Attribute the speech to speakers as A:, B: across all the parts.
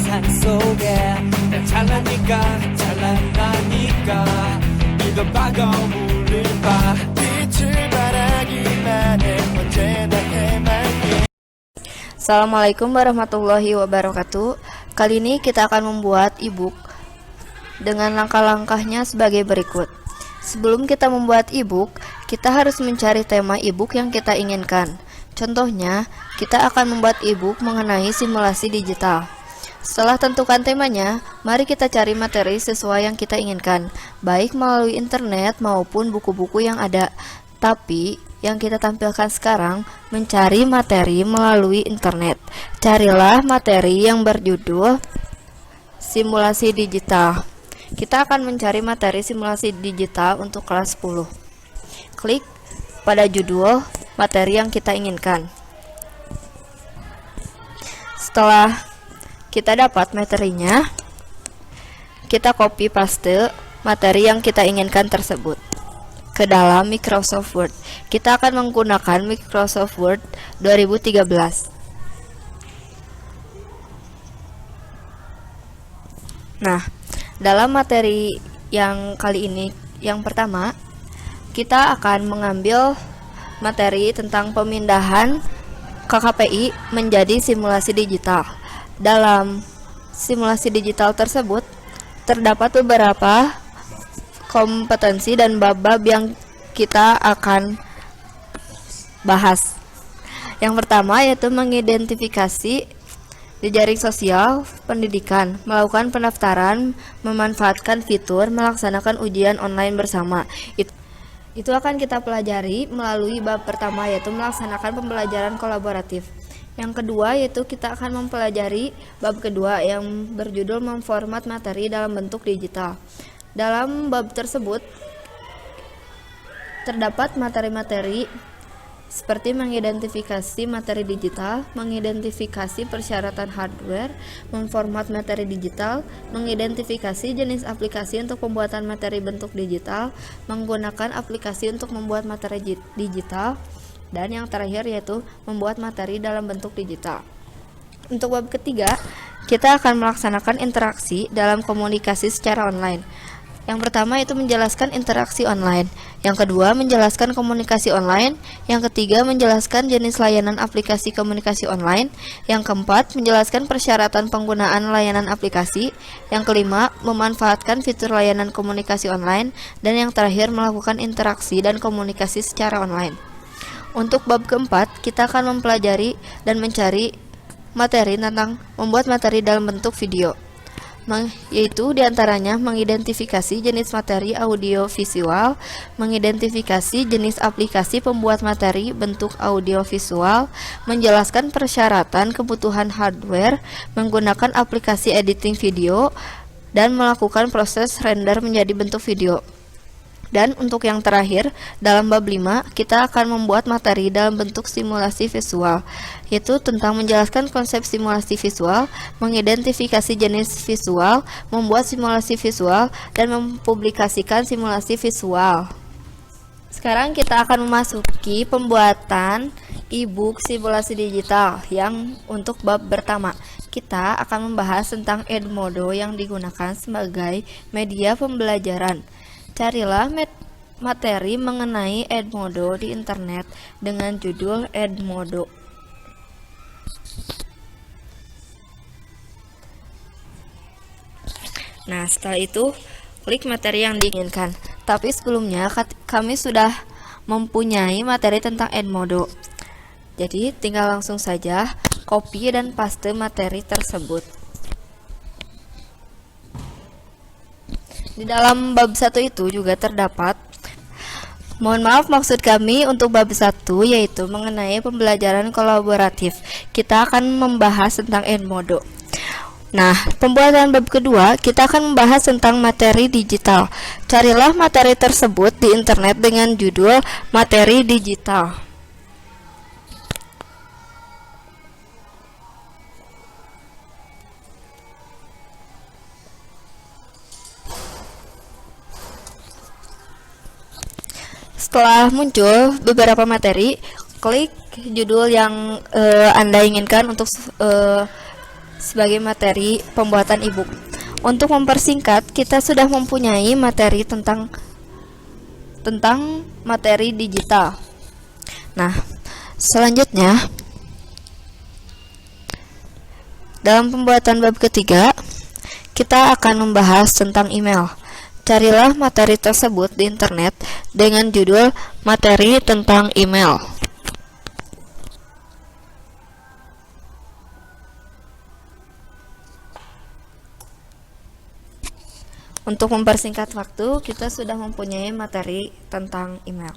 A: 세상 속에 난 찬란하니까 믿어봐고 물을 봐 빛을 바라기만 해 언제나 해맑게.
B: Assalamualaikum warahmatullahi wabarakatuh. Kali ini kita akan membuat e-book dengan langkah-langkahnya sebagai berikut. Sebelum kita membuat e-book, kita harus mencari tema e-book yang kita inginkan. Contohnya, kita akan membuat e-book mengenai simulasi digital. Setelah tentukan temanya, mari kita cari materi sesuai yang kita inginkan, baik melalui internet maupun buku-buku yang ada. Tapi, yang kita tampilkan sekarang mencari materi melalui internet. Carilah materi yang berjudul simulasi digital. Kita akan mencari materi simulasi digital untuk kelas 10. Klik pada judul materi yang kita inginkan. Setelah kita dapat materinya, kita copy paste materi yang kita inginkan tersebut ke dalam Microsoft Word. Kita akan menggunakan Microsoft Word 2013. Nah, dalam materi yang kali ini, yang pertama, kita akan mengambil materi tentang pemindahan KKPI menjadi simulasi digital. Dalam simulasi digital tersebut, terdapat beberapa kompetensi dan bab-bab yang kita akan bahas. Yang pertama yaitu mengidentifikasi jejaring sosial pendidikan, melakukan pendaftaran, memanfaatkan fitur, melaksanakan ujian online bersama. Itu akan kita pelajari melalui bab pertama yaitu melaksanakan pembelajaran kolaboratif. Yang kedua yaitu kita akan mempelajari bab kedua yang berjudul memformat materi dalam bentuk digital. Dalam bab tersebut terdapat materi-materi seperti mengidentifikasi materi digital, mengidentifikasi persyaratan hardware, memformat materi digital, mengidentifikasi jenis aplikasi untuk pembuatan materi bentuk digital, menggunakan aplikasi untuk membuat materi digital, dan yang terakhir yaitu membuat materi dalam bentuk digital. Untuk bab ketiga, kita akan melaksanakan interaksi dalam komunikasi secara online. Yang pertama itu menjelaskan interaksi online. Yang kedua menjelaskan komunikasi online. Yang ketiga menjelaskan jenis layanan aplikasi komunikasi online. Yang keempat menjelaskan persyaratan penggunaan layanan aplikasi. Yang kelima memanfaatkan fitur layanan komunikasi online. Dan yang terakhir melakukan interaksi dan komunikasi secara online. Untuk bab keempat kita akan mempelajari dan mencari materi tentang membuat materi dalam bentuk video, yaitu diantaranya mengidentifikasi jenis materi audio visual, mengidentifikasi jenis aplikasi pembuat materi bentuk audio visual, menjelaskan persyaratan kebutuhan hardware, menggunakan aplikasi editing video, dan melakukan proses render menjadi bentuk video. Dan untuk yang terakhir, dalam bab 5, kita akan membuat materi dalam bentuk simulasi visual, yaitu tentang menjelaskan konsep simulasi visual, mengidentifikasi jenis visual, membuat simulasi visual, dan mempublikasikan simulasi visual. Sekarang kita akan memasuki pembuatan e-book simulasi digital yang untuk bab pertama. Kita akan membahas tentang Edmodo yang digunakan sebagai media pembelajaran. Carilah materi mengenai Edmodo di internet dengan judul Edmodo. Nah, setelah itu klik materi yang diinginkan. Tapi sebelumnya kami sudah mempunyai materi tentang Edmodo. Jadi tinggal langsung saja copy dan paste materi tersebut. Di dalam bab 1 itu juga terdapat, mohon maaf maksud kami untuk bab 1 yaitu mengenai pembelajaran kolaboratif. Kita akan membahas tentang Edmodo. Nah, pembuatan bab kedua kita akan membahas tentang materi digital. Carilah materi tersebut di internet dengan judul materi digital. Setelah muncul beberapa materi, klik judul yang Anda inginkan untuk sebagai materi pembuatan e-book. Untuk mempersingkat, kita sudah mempunyai materi tentang materi digital. Nah, selanjutnya dalam pembuatan bab ketiga, kita akan membahas tentang email. Carilah materi tersebut di internet dengan judul materi tentang email. Untuk mempersingkat waktu, kita sudah mempunyai materi tentang email.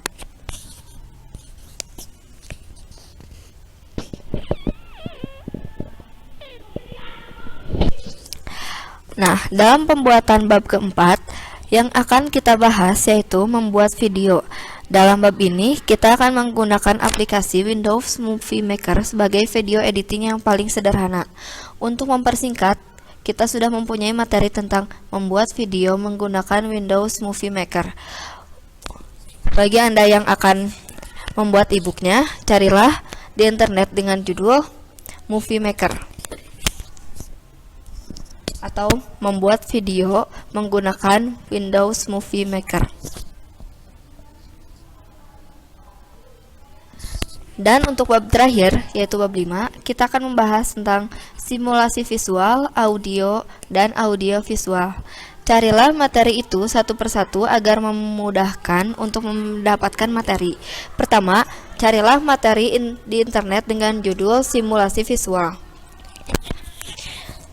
B: Nah, dalam pembuatan bab keempat, yang akan kita bahas yaitu membuat video. Dalam bab ini, kita akan menggunakan aplikasi Windows Movie Maker sebagai video editing yang paling sederhana. Untuk mempersingkat, kita sudah mempunyai materi tentang membuat video menggunakan Windows Movie Maker. Bagi Anda yang akan membuat e-booknya, carilah di internet dengan judul Movie Maker atau membuat video menggunakan Windows Movie Maker. Dan untuk bab terakhir, yaitu bab 5, kita akan membahas tentang simulasi visual, audio, dan audio visual. Carilah materi itu satu persatu agar memudahkan untuk mendapatkan materi. Pertama, carilah materi di internet dengan judul simulasi visual.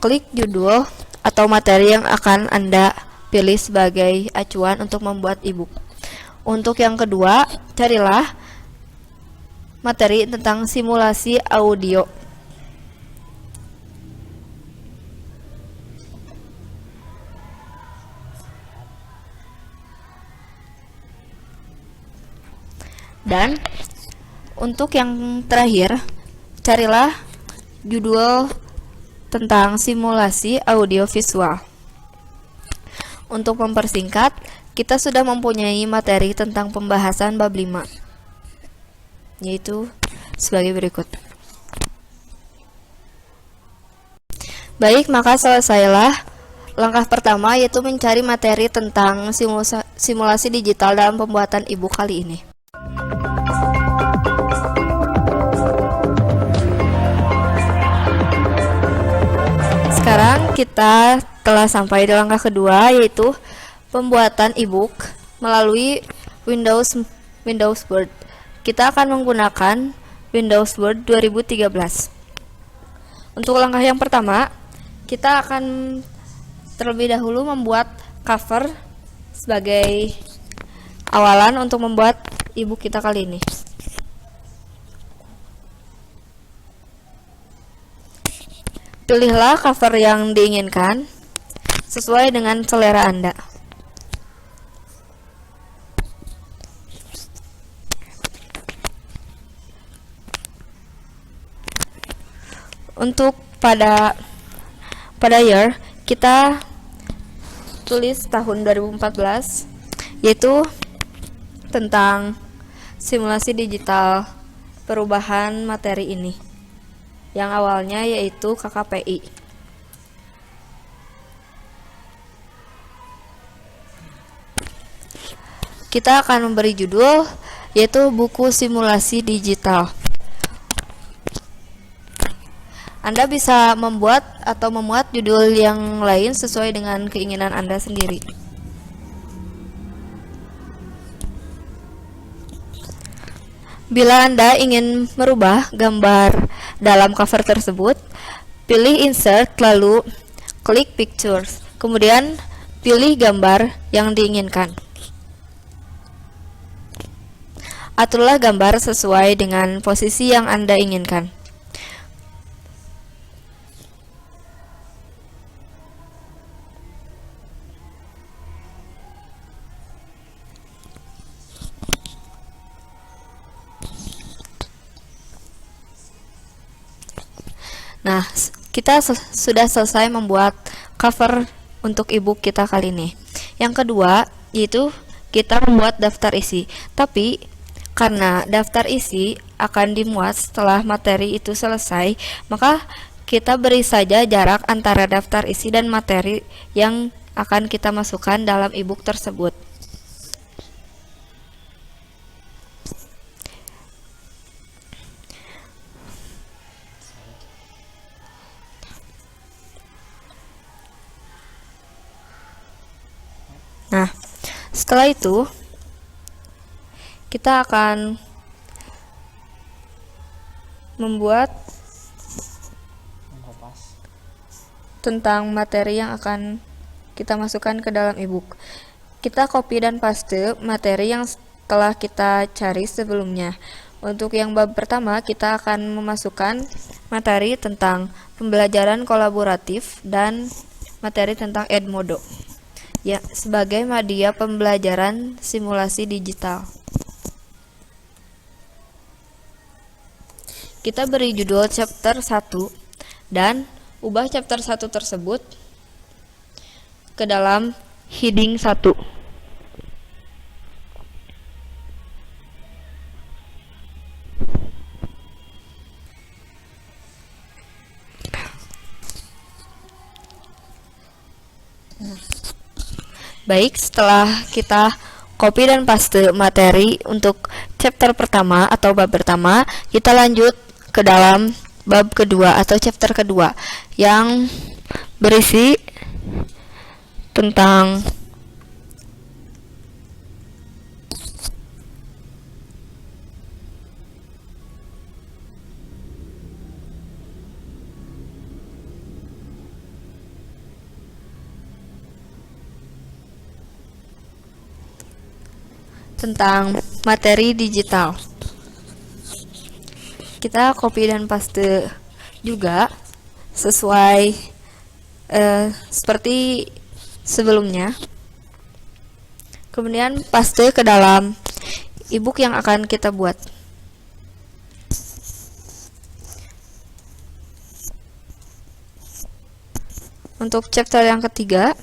B: Klik judul atau materi yang akan Anda pilih sebagai acuan untuk membuat e-book. Untuk yang kedua, carilah materi tentang simulasi audio. Dan untuk yang terakhir, carilah judul tentang simulasi audio visual. Untuk mempersingkat, kita sudah mempunyai materi tentang pembahasan bab 5, yaitu sebagai berikut. Baik, maka selesailah langkah pertama, yaitu mencari materi tentang simulasi digital dalam pembuatan e-book kali ini. Sekarang kita telah sampai di langkah kedua, yaitu pembuatan e-book melalui Windows Word. Kita akan menggunakan Windows Word 2013. Untuk langkah yang pertama, kita akan terlebih dahulu membuat cover sebagai awalan untuk membuat e-book kita kali ini. Pilihlah cover yang diinginkan sesuai dengan selera Anda. Untuk pada year, kita tulis tahun 2014, yaitu tentang simulasi digital perubahan materi ini, yang awalnya yaitu KKPI. Kita akan memberi judul yaitu buku simulasi digital. Anda bisa membuat atau memuat judul yang lain sesuai dengan keinginan Anda sendiri. Bila Anda ingin merubah gambar dalam cover tersebut, pilih Insert lalu klik Pictures, kemudian pilih gambar yang diinginkan. Aturlah gambar sesuai dengan posisi yang Anda inginkan. Nah, kita sudah selesai membuat cover untuk e-book kita kali ini. Yang kedua, yaitu kita membuat daftar isi. Tapi, karena daftar isi akan dimuat setelah materi itu selesai, maka kita beri saja jarak antara daftar isi dan materi yang akan kita masukkan dalam e-book tersebut. Nah, setelah itu kita akan membuat tentang materi yang akan kita masukkan ke dalam e-book. Kita copy dan paste materi yang telah kita cari sebelumnya. Untuk yang bab pertama, kita akan memasukkan materi tentang pembelajaran kolaboratif dan materi tentang Edmodo, ya, sebagai media pembelajaran simulasi digital. Kita beri judul chapter 1 dan ubah chapter 1 tersebut ke dalam heading 1. Baik, setelah kita copy dan paste materi untuk chapter pertama atau bab pertama, kita lanjut ke dalam bab kedua atau chapter kedua yang berisi tentang materi digital. Kita copy dan paste juga sesuai seperti sebelumnya. Kemudian paste ke dalam e-book yang akan kita buat. Untuk chapter yang ketiga,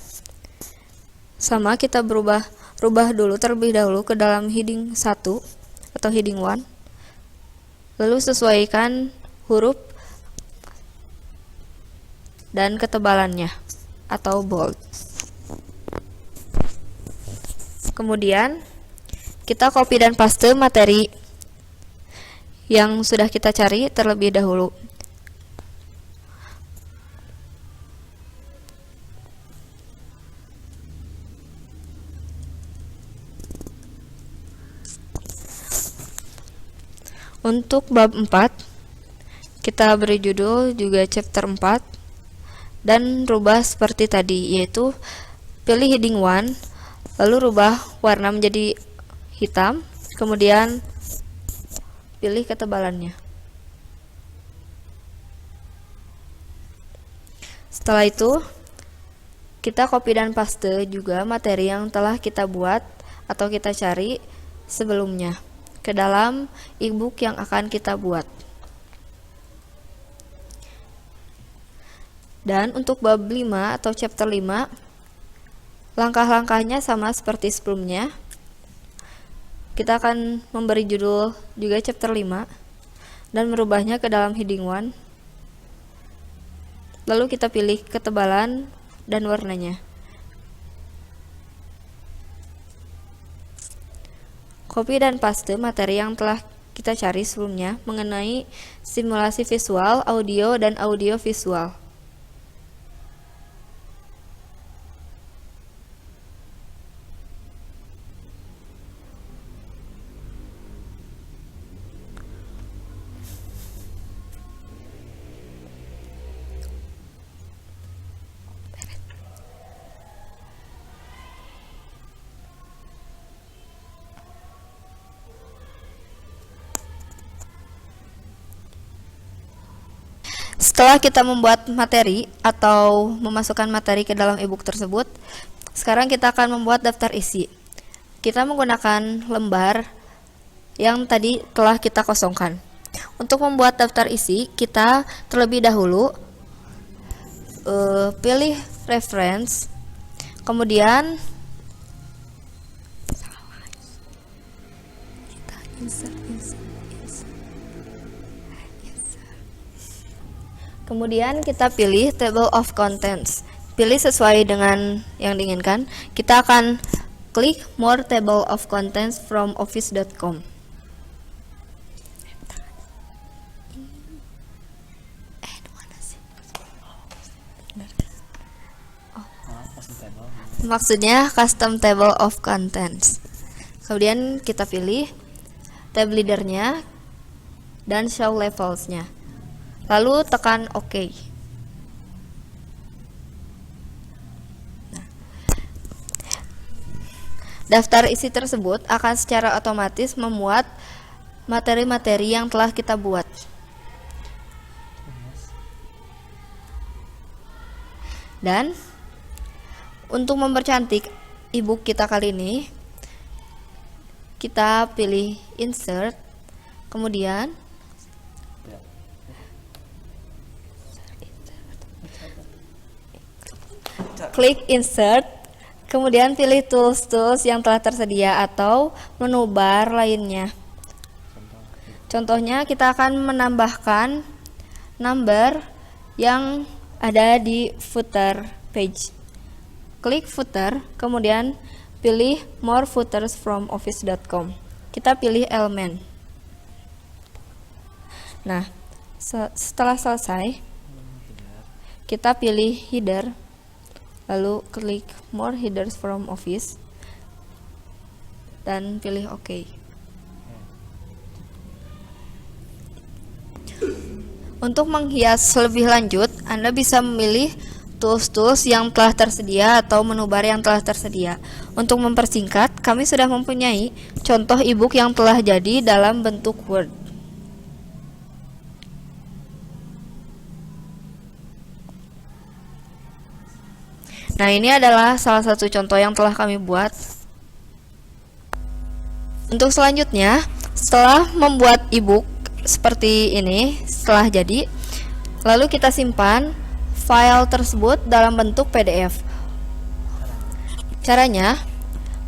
B: sama, kita rubah dulu terlebih dahulu ke dalam heading 1 atau heading 1. Lalu sesuaikan huruf dan ketebalannya atau bold. Kemudian kita copy dan paste materi yang sudah kita cari terlebih dahulu. Untuk bab 4, kita beri judul juga chapter 4 dan rubah seperti tadi, yaitu pilih heading 1, lalu rubah warna menjadi hitam, kemudian pilih ketebalannya. Setelah itu, kita copy dan paste juga materi yang telah kita buat atau kita cari sebelumnya ke dalam e-book yang akan kita buat. Dan untuk bab 5 atau chapter 5, langkah-langkahnya sama seperti sebelumnya. Kita akan memberi judul juga chapter 5 dan merubahnya ke dalam heading 1. Lalu kita pilih ketebalan dan warnanya. Copy dan paste materi yang telah kita cari sebelumnya mengenai simulasi visual, audio, dan audio visual. Setelah kita membuat materi atau memasukkan materi ke dalam e-book tersebut, sekarang kita akan membuat daftar isi. Kita menggunakan lembar yang tadi telah kita kosongkan. Untuk membuat daftar isi, kita terlebih dahulu pilih reference, kemudian Kemudian kita pilih table of contents. Pilih sesuai dengan yang diinginkan. Kita akan klik more table of contents from office.com. Maksudnya custom table of contents. Kemudian kita pilih tab leadernya dan show levelsnya. Lalu tekan OK. Daftar isi tersebut akan secara otomatis memuat materi-materi yang telah kita buat. Dan untuk mempercantik e-book kita kali ini, kita pilih insert, kemudian klik insert, kemudian pilih tools-tools yang telah tersedia atau menu bar lainnya. Contohnya kita akan menambahkan number yang ada di footer page. Klik footer, kemudian pilih more footers from office.com. Kita pilih elemen. Nah, setelah selesai, kita pilih header, lalu klik more headers from office dan pilih OK. Untuk menghias lebih lanjut, Anda bisa memilih tools-tools yang telah tersedia atau menu bar yang telah tersedia. Untuk mempersingkat, kami sudah mempunyai contoh e-book yang telah jadi dalam bentuk Word. Nah, ini adalah salah satu contoh yang telah kami buat. Untuk selanjutnya, setelah membuat e-book seperti ini, setelah jadi, lalu kita simpan file tersebut dalam bentuk PDF. Caranya,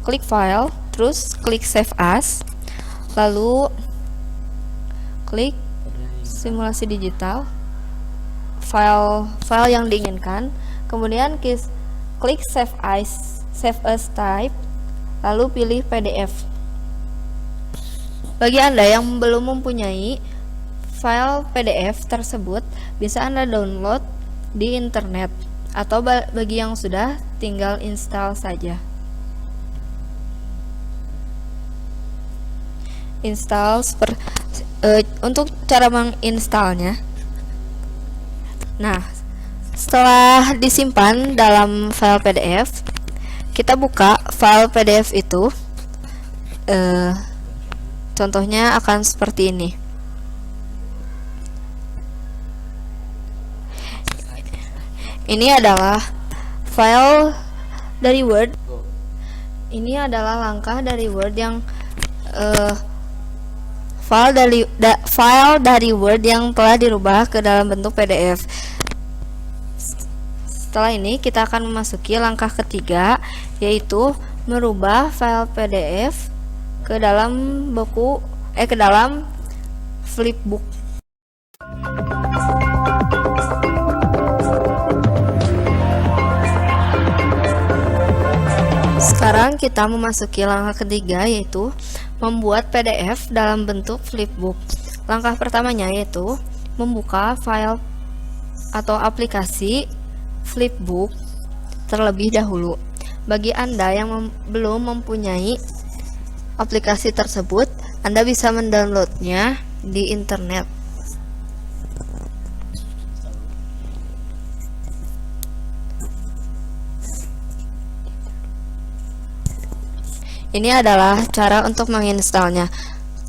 B: klik file, terus klik save as, lalu klik simulasi digital, file yang diinginkan, kemudian klik save as type, lalu pilih PDF. Bagi Anda yang belum mempunyai file PDF tersebut, bisa Anda download di internet, atau bagi yang sudah, tinggal install saja. Untuk cara menginstalnya, nah, setelah disimpan dalam file PDF, kita buka file PDF itu. Contohnya akan seperti ini. Ini adalah file dari Word. Ini adalah langkah dari Word yang file dari Word yang telah dirubah ke dalam bentuk PDF. Setelah ini kita akan memasuki langkah ketiga, yaitu merubah file PDF ke dalam flipbook. Sekarang kita memasuki langkah ketiga, yaitu membuat PDF dalam bentuk flipbook. Langkah pertamanya yaitu membuka file atau aplikasi flipbook terlebih dahulu. Bagi Anda yang belum mempunyai aplikasi tersebut, Anda bisa mendownloadnya di internet. Ini adalah cara untuk menginstalnya.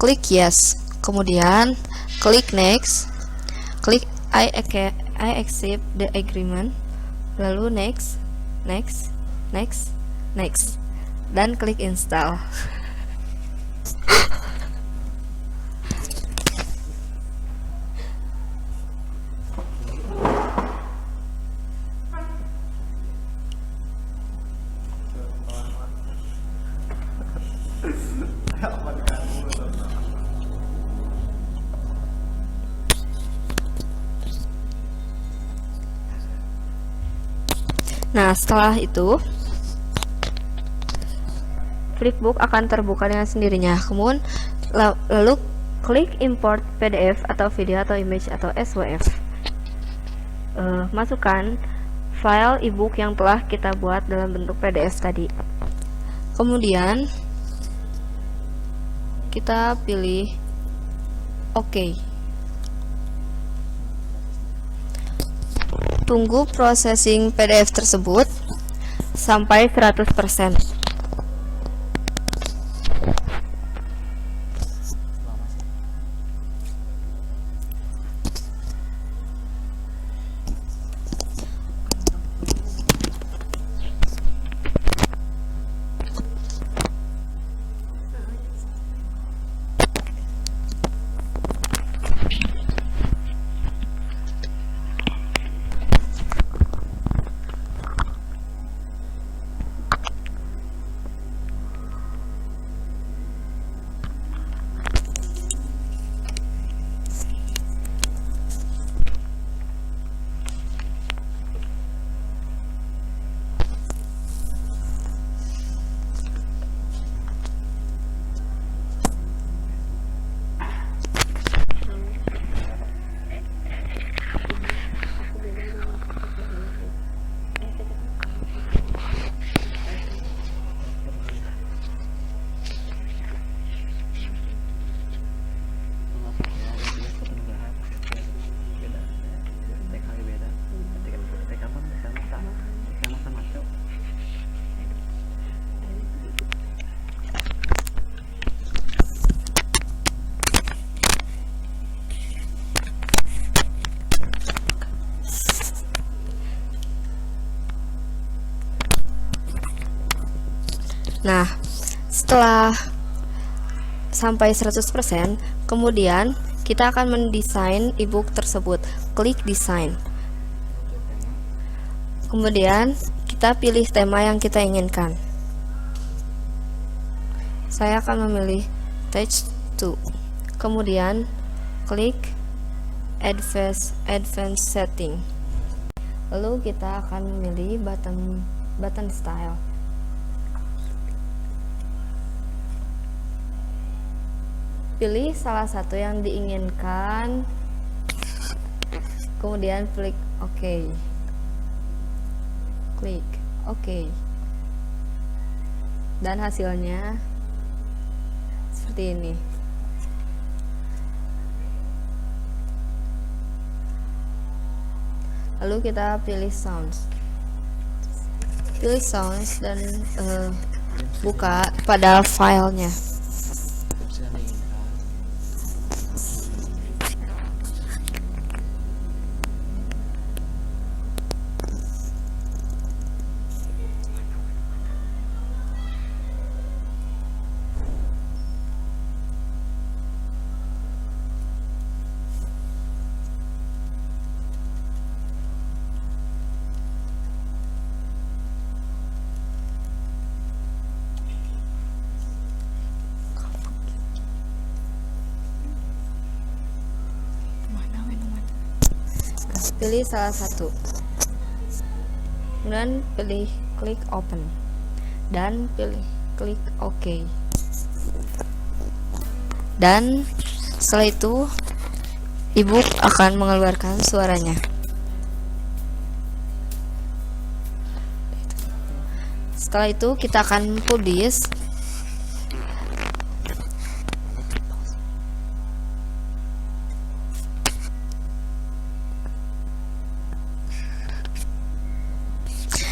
B: Klik yes, kemudian klik next, klik I accept the agreement, lalu next, dan klik install. Nah, setelah itu Flipbook akan terbuka dengan sendirinya. Kemudian lalu klik import PDF atau video atau image atau SWF. Masukkan file ebook yang telah kita buat dalam bentuk PDF tadi. Kemudian kita pilih OK. Tunggu processing PDF tersebut sampai 100%. Nah, setelah sampai 100%, kemudian kita akan mendesain ebook tersebut. Klik desain. Kemudian kita pilih tema yang kita inginkan. Saya akan memilih text 2. Kemudian klik advanced setting. Lalu kita akan memilih button style. Pilih salah satu yang diinginkan, kemudian klik OK. Klik OK. Dan hasilnya seperti ini. Lalu kita pilih sounds. Pilih sounds dan buka pada filenya. Pilih salah satu, kemudian pilih klik open dan pilih klik OK. Dan setelah itu ebook akan mengeluarkan suaranya. Setelah itu kita akan publish.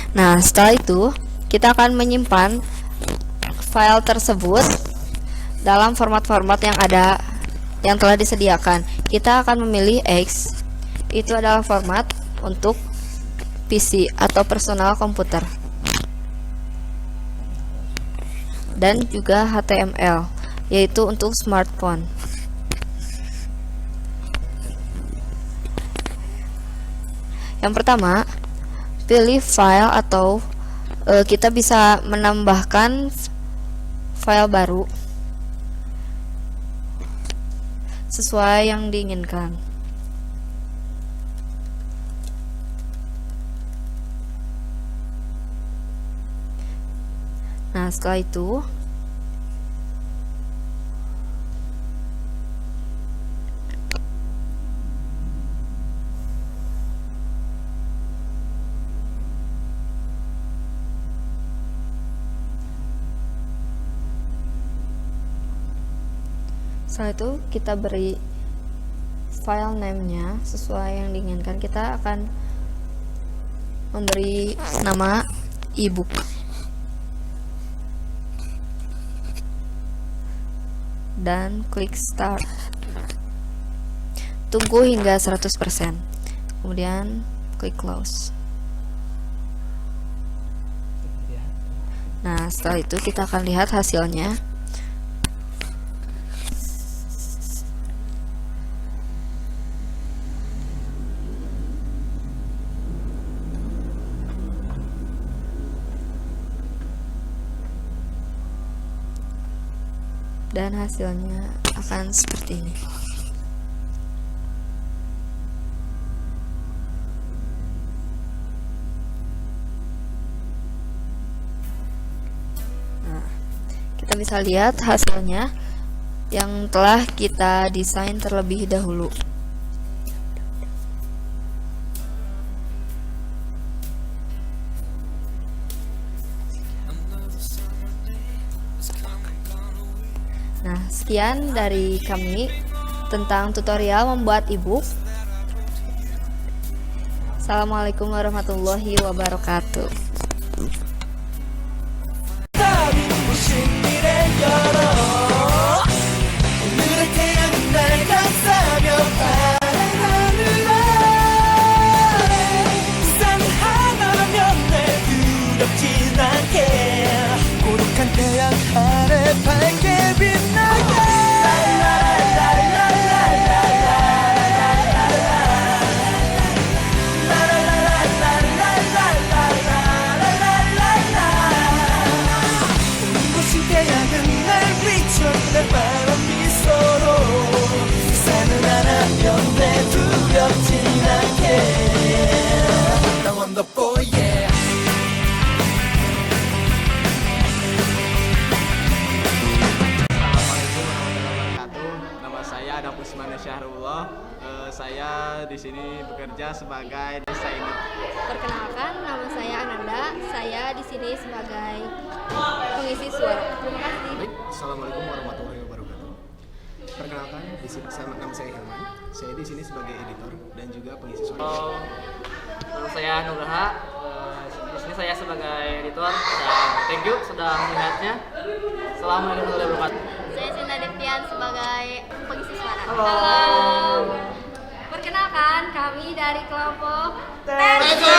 B: Nah, setelah itu kita akan menyimpan file tersebut dalam format-format yang telah disediakan. Kita akan memilih X. Itu adalah format untuk PC atau personal komputer. Dan juga HTML, yaitu untuk smartphone. Yang pertama, pilih file atau kita bisa menambahkan file baru sesuai yang diinginkan. Nah, setelah itu kita beri file name-nya sesuai yang diinginkan. Kita akan memberi nama ebook dan klik start. Tunggu hingga 100%, kemudian klik close. Nah, setelah itu kita akan lihat hasilnya. Dan hasilnya akan seperti ini. Nah, kita bisa lihat hasilnya yang telah kita desain terlebih dahulu. Nah, sekian dari kami tentang tutorial membuat ebook. Assalamualaikum warahmatullahi wabarakatuh.
A: 旅を信じれよ오늘의 태양은 날 감싸며 바라나는 산 하나라면 내 두렵진 않게 고독한 태양 아래 밝게 빛나게 태양은 날 비춰 내 바람 미소로 산을 하나면 내 두렵진 않게 나 wonderboy yeah
C: Assalamualaikum warahmatullahi wabarakatuh. Nama saya Dapusmana Syahrullah. Saya di sini bekerja sebagai desainer.
B: Perkenalkan, nama saya Ananda. Saya di sini sebagai pengisi suara. Terima kasih.
D: Baik, Assalamualaikum warahmatullahi wabarakatuh. Perkenalkan, nama saya Hilman. Saya di sini sebagai editor dan juga pengisi suara.
E: Nama saya Nugraha. Di sini saya sebagai editor. Dan thank you sudah melihatnya. Assalamualaikum warahmatullahi wabarakatuh.
F: Saya Sinta Devian sebagai pengisi suara.
E: Halo.
F: Perkenalkan, kami dari kelompok
A: Tejo